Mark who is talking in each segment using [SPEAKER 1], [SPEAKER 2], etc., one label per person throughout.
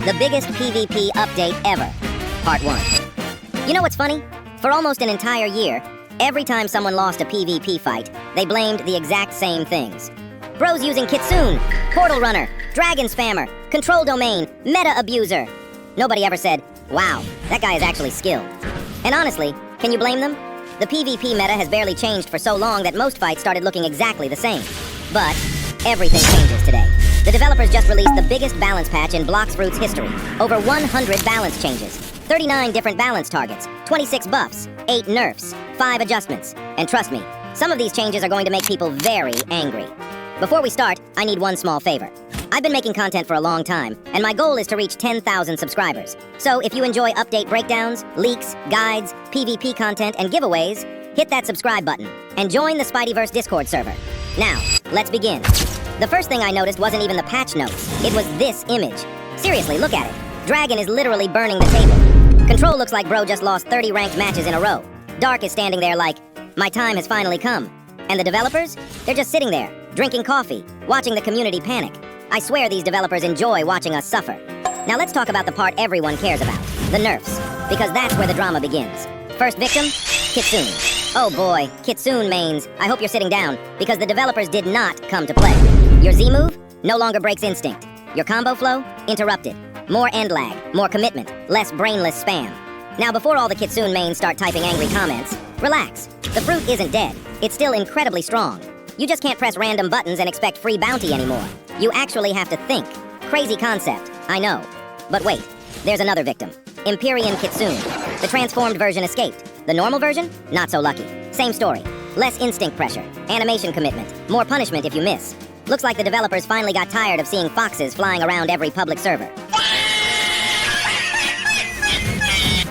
[SPEAKER 1] The biggest PvP update ever. Part 1. You know what's funny? For almost an entire year, every time someone lost a PvP fight, they blamed the exact same things. Bros using Kitsune, Portal Runner, Dragon Spammer, Control Domain, Meta Abuser. Nobody ever said, wow, that guy is actually skilled. And honestly, can you blame them? The PvP meta has barely changed for so long that most fights started looking exactly the same. But everything changes today. The developers just released the biggest balance patch in Blox history. Over 100 balance changes, 39 different balance targets, 26 buffs, 8 nerfs, 5 adjustments. And trust me, some of these changes are going to make people very angry. Before we start, I need one small favor. I've been making content for a long time, and my goal is to reach 10,000 subscribers. So if you enjoy update breakdowns, leaks, guides, PvP content, and giveaways, hit that subscribe button and join the Spideyverse Discord server. Now, let's begin. The first thing I noticed wasn't even the patch notes. It was this image. Seriously, look at it. Dragon is literally burning the table. Control looks like bro just lost 30 ranked matches in a row. Dark is standing there like, my time has finally come. And the developers? They're just sitting there, drinking coffee, watching the community panic. I swear these developers enjoy watching us suffer. Now let's talk about the part everyone cares about, the nerfs, because that's where the drama begins. First victim, Kitsune. Oh boy, Kitsune mains, I hope you're sitting down, because the developers did not come to play. Your Z move no longer breaks instinct. Your combo flow interrupted. More end lag, more commitment, less brainless spam. Now before all the Kitsune mains start typing angry comments, relax. The fruit isn't dead. It's still incredibly strong. You just can't press random buttons and expect free bounty anymore. You actually have to think. Crazy concept, I know. But wait, there's another victim. Empyrean Kitsune. The transformed version escaped. The normal version? Not so lucky. Same story. Less instinct pressure, animation commitment, more punishment if you miss. Looks like the developers finally got tired of seeing foxes flying around every public server.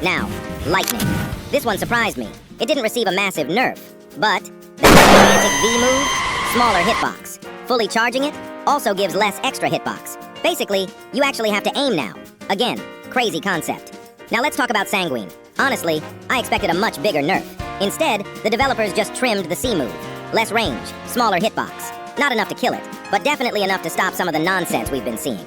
[SPEAKER 1] Now, Lightning. This one surprised me. It didn't receive a massive nerf, but that gigantic V move, smaller hitbox. Fully charging it also gives less extra hitbox. Basically, you actually have to aim now. Again, crazy concept. Now let's talk about Sanguine. Honestly, I expected a much bigger nerf. Instead, the developers just trimmed the C move. Less range, smaller hitbox. Not enough to kill it, but definitely enough to stop some of the nonsense we've been seeing.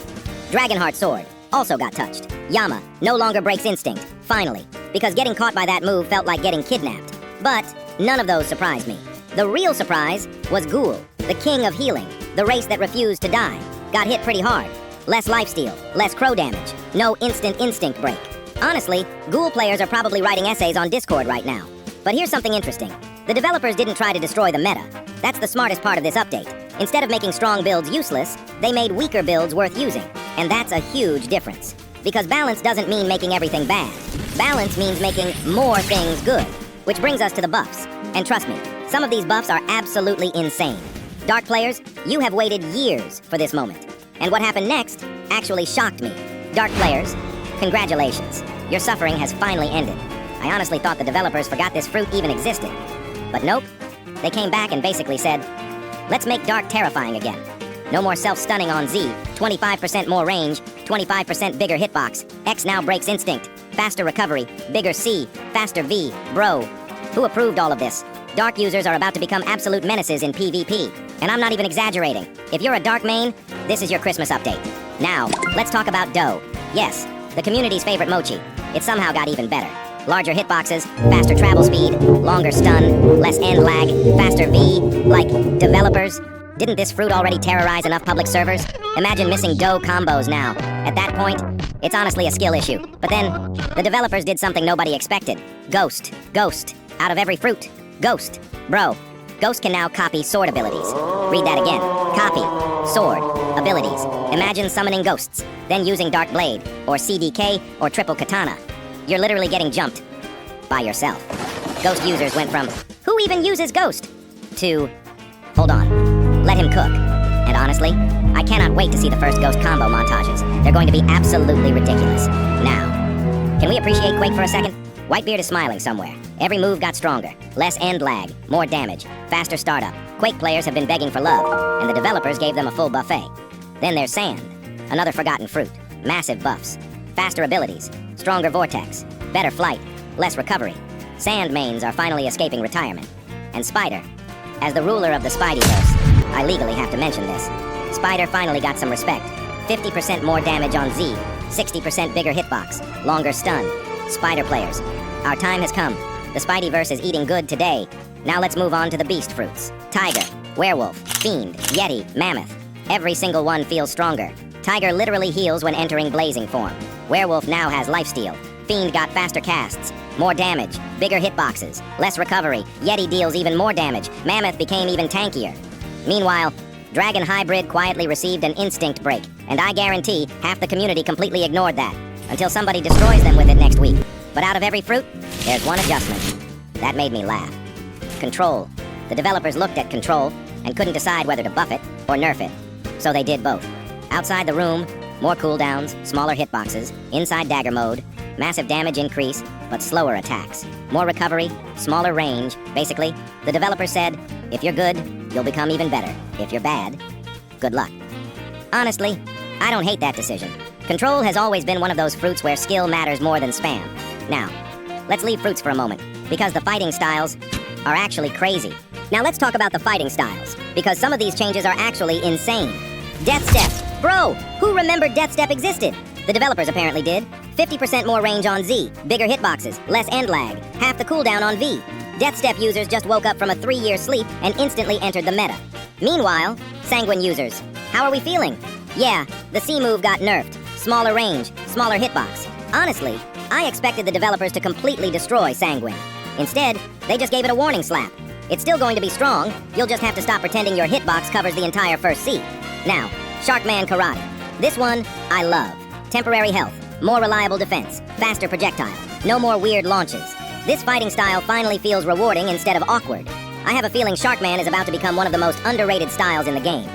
[SPEAKER 1] Dragonheart Sword also got touched. Yama no longer breaks instinct, finally, because getting caught by that move felt like getting kidnapped. But none of those surprised me. The real surprise was Ghoul, the king of healing, the race that refused to die. Got hit pretty hard. Less lifesteal, less crow damage, no instant instinct break. Honestly, Ghoul players are probably writing essays on Discord right now. But here's something interesting. The developers didn't try to destroy the meta. That's the smartest part of this update. Instead of making strong builds useless, they made weaker builds worth using. And that's a huge difference. Because balance doesn't mean making everything bad. Balance means making more things good. Which brings us to the buffs. And trust me, some of these buffs are absolutely insane. Dark players, you have waited years for this moment. And what happened next actually shocked me. Dark players, congratulations. Your suffering has finally ended. I honestly thought the developers forgot this fruit even existed. But nope. They came back and basically said, let's make Dark terrifying again. No more self-stunning on Z, 25% more range, 25% bigger hitbox, X now breaks instinct, faster recovery, bigger C, faster V, bro. Who approved all of this? Dark users are about to become absolute menaces in PvP. And I'm not even exaggerating. If you're a Dark main, this is your Christmas update. Now, let's talk about Dough. Yes, the community's favorite mochi. It somehow got even better. Larger hitboxes, faster travel speed, longer stun, less end lag, faster V. Like, developers, didn't this fruit already terrorize enough public servers? Imagine missing Dough combos now. At that point, it's honestly a skill issue. But then, the developers did something nobody expected. Ghost. Out of every fruit. Ghost. Bro, Ghost can now copy sword abilities. Read that again. Copy. Sword. Abilities. Imagine summoning ghosts, then using Dark Blade, or CDK, or Triple Katana. You're literally getting jumped by yourself. Ghost users went from, who even uses Ghost? To, hold on, let him cook. And honestly, I cannot wait to see the first Ghost combo montages. They're going to be absolutely ridiculous. Now, can we appreciate Quake for a second? Whitebeard is smiling somewhere. Every move got stronger. Less end lag, more damage, faster startup. Quake players have been begging for love, and the developers gave them a full buffet. Then there's Sand, another forgotten fruit. Massive buffs, faster abilities, stronger vortex, better flight, less recovery. Sand mains are finally escaping retirement. And Spider, as the ruler of the Spideyverse, I legally have to mention this. Spider finally got some respect. 50% more damage on Z, 60% bigger hitbox, longer stun, spider players. Our time has come. The Spideyverse is eating good today. Now let's move on to the beast fruits. Tiger, werewolf, fiend, yeti, mammoth. Every single one feels stronger. Tiger literally heals when entering blazing form. Werewolf now has lifesteal. Fiend got faster casts, more damage, bigger hitboxes, less recovery. Yeti deals even more damage. Mammoth became even tankier. Meanwhile, Dragon Hybrid quietly received an instinct break, and I guarantee half the community completely ignored that, until somebody destroys them with it next week. But out of every fruit, there's one adjustment. That made me laugh. Control. The developers looked at Control and couldn't decide whether to buff it or nerf it. So they did both. Outside the room, more cooldowns, smaller hitboxes, inside dagger mode, massive damage increase, but slower attacks. More recovery, smaller range. Basically, the developer said, if you're good, you'll become even better. If you're bad, good luck. Honestly, I don't hate that decision. Control has always been one of those fruits where skill matters more than spam. Now, let's leave fruits for a moment, because the fighting styles are actually crazy. Now let's talk about the fighting styles, because some of these changes are actually insane. Death Step. Bro, who remembered Death Step existed? The developers apparently did. 50% more range on Z, bigger hitboxes, less end lag, half the cooldown on V. Death Step users just woke up from a 3-year sleep and instantly entered the meta. Meanwhile, Sanguine users, how are we feeling? Yeah, the C move got nerfed. Smaller range, smaller hitbox. Honestly, I expected the developers to completely destroy Sanguine. Instead, they just gave it a warning slap. It's still going to be strong, you'll just have to stop pretending your hitbox covers the entire first C. Now, Sharkman Karate. This one, I love. Temporary health, more reliable defense, faster projectile, no more weird launches. This fighting style finally feels rewarding instead of awkward. I have a feeling Sharkman is about to become one of the most underrated styles in the game.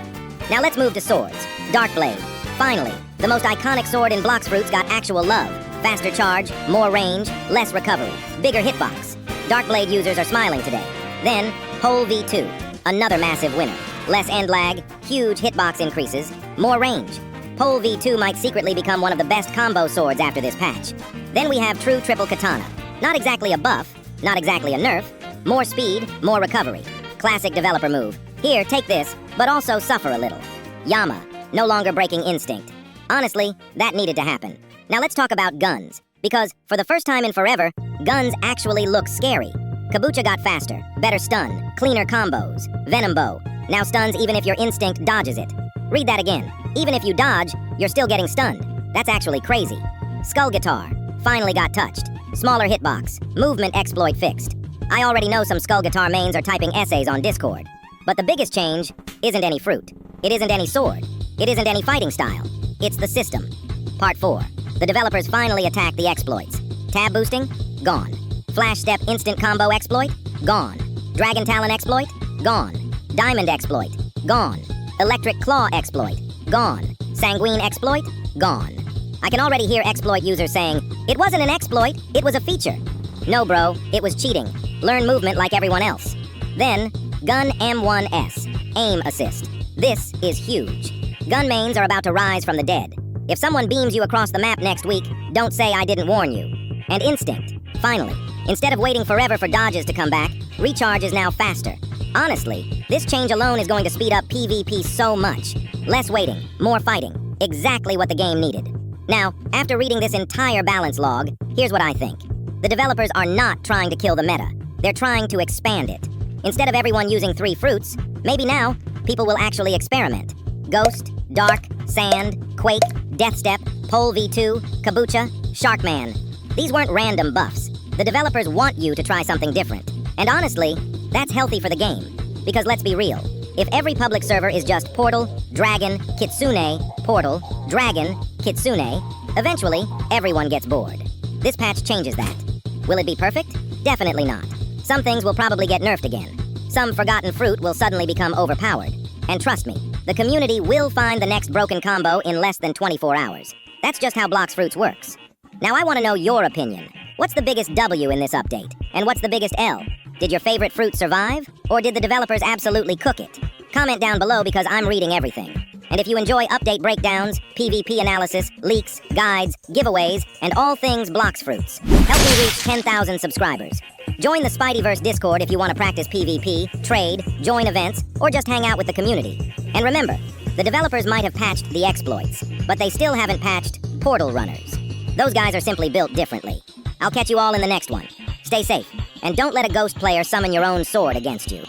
[SPEAKER 1] Now let's move to swords. Darkblade. Finally, the most iconic sword in Blox fruits got actual love. Faster charge, more range, less recovery, bigger hitbox. Darkblade users are smiling today. Then, Pole V2, another massive winner. Less end lag, huge hitbox increases, more range. Pole V2 might secretly become one of the best combo swords after this patch. Then we have True Triple Katana. Not exactly a buff, not exactly a nerf. More speed, more recovery. Classic developer move. Here, take this, but also suffer a little. Yama, no longer breaking instinct. Honestly, that needed to happen. Now let's talk about guns. Because, for the first time in forever, guns actually look scary. Kabucha got faster, better stun, cleaner combos. Venom Bow, now stuns even if your instinct dodges it. Read that again. Even if you dodge, you're still getting stunned. That's actually crazy. Skull Guitar, finally got touched. Smaller hitbox, movement exploit fixed. I already know some Skull Guitar mains are typing essays on Discord. But the biggest change isn't any fruit. It isn't any sword. It isn't any fighting style. It's the system. Part 4. The developers finally attacked the exploits. Tab boosting? Gone. Flash Step instant combo exploit? Gone. Dragon Talon exploit? Gone. Diamond exploit? Gone. Electric Claw exploit? Gone. Sanguine exploit? Gone. I can already hear exploit users saying, it wasn't an exploit, it was a feature. No bro, it was cheating. Learn movement like everyone else. Then, Gun M1S, aim assist. This is huge. Gun mains are about to rise from the dead. If someone beams you across the map next week, don't say I didn't warn you. And instinct. Finally, instead of waiting forever for dodges to come back, recharge is now faster. Honestly, this change alone is going to speed up PvP so much. Less waiting, more fighting. Exactly what the game needed. Now, after reading this entire balance log, here's what I think. The developers are not trying to kill the meta. They're trying to expand it. Instead of everyone using 3 fruits, maybe now, people will actually experiment. Ghost, Dark, Sand, Quake, Death Step, Pole V2, Kabucha, Sharkman. These weren't random buffs. The developers want you to try something different. And honestly, that's healthy for the game. Because let's be real, if every public server is just Portal, Dragon, Kitsune, Portal, Dragon, Kitsune, eventually, everyone gets bored. This patch changes that. Will it be perfect? Definitely not. Some things will probably get nerfed again. Some forgotten fruit will suddenly become overpowered. And trust me, the community will find the next broken combo in less than 24 hours. That's just how Blox Fruits works. Now I want to know your opinion. What's the biggest W in this update? And what's the biggest L? Did your favorite fruit survive? Or did the developers absolutely cook it? Comment down below because I'm reading everything. And if you enjoy update breakdowns, PvP analysis, leaks, guides, giveaways, and all things Blox Fruits, help me reach 10,000 subscribers. Join the Spideyverse Discord if you want to practice PvP, trade, join events, or just hang out with the community. And remember, the developers might have patched the exploits, but they still haven't patched portal runners. Those guys are simply built differently. I'll catch you all in the next one. Stay safe, and don't let a ghost player summon your own sword against you.